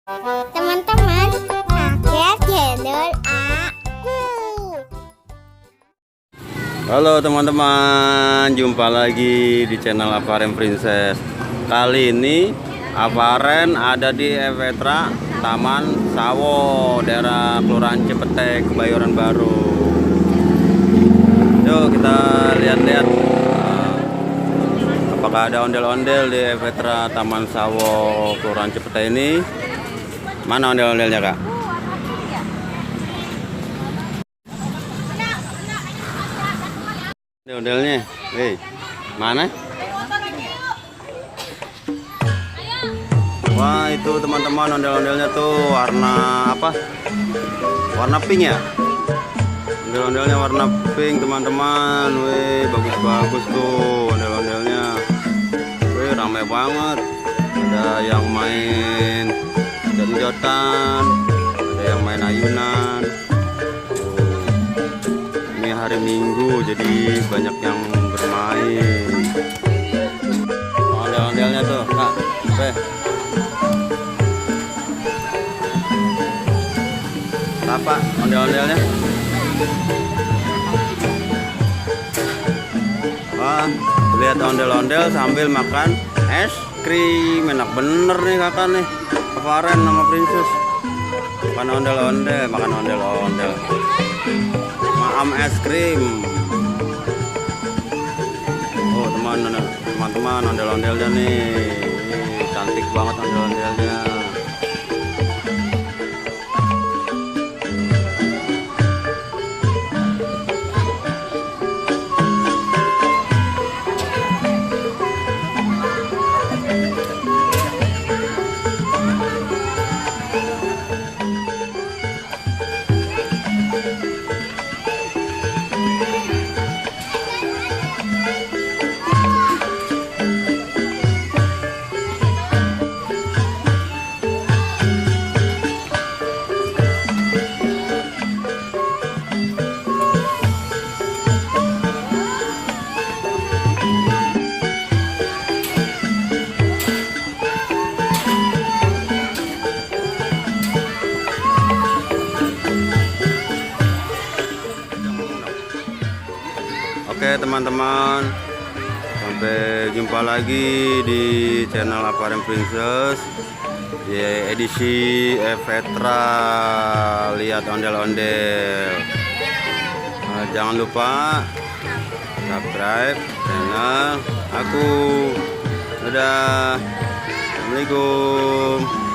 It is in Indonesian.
Teman-teman, pakai channel aku. Halo teman-teman, jumpa lagi di channel Aquarium Princess. Kali ini Aquarium ada di Efetra Taman Sawo, daerah Kelurahan Cipete, Kebayoran Baru. Yuk kita lihat-lihat apakah ada ondel-ondel di Efetra Taman Sawo, Kelurahan Cipete ini. Mana ondel-ondelnya, Kak? Ondel-ondelnya, mana? Wah, itu teman-teman ondel-ondelnya tuh warna apa? Warna pink ya? Ondel-ondelnya warna pink, teman-teman. Wih, bagus-bagus tuh ondel-ondelnya. Wih, ramai banget. Ada yang main jot-jotan, ada yang main ayunan. Ini hari Minggu, jadi banyak yang bermain. Ondel-ondelnya tuh, Kak. Apa ondel-ondelnya? Wah, lihat ondel-ondel sambil makan es krim. Enak bener nih kakak nih. Aquarium sama Princess. Makan ondel-ondel, makan ondel-ondel. Maam es krim. Oh teman-teman, ondel-ondelnya nih. Cantik banget ondel-ondelnya. Oke teman-teman, sampai jumpa lagi di channel Aquarium Princess di edisi Efetra. Lihat ondel-ondel. Jangan lupa subscribe channel aku. Dadah, assalamualaikum.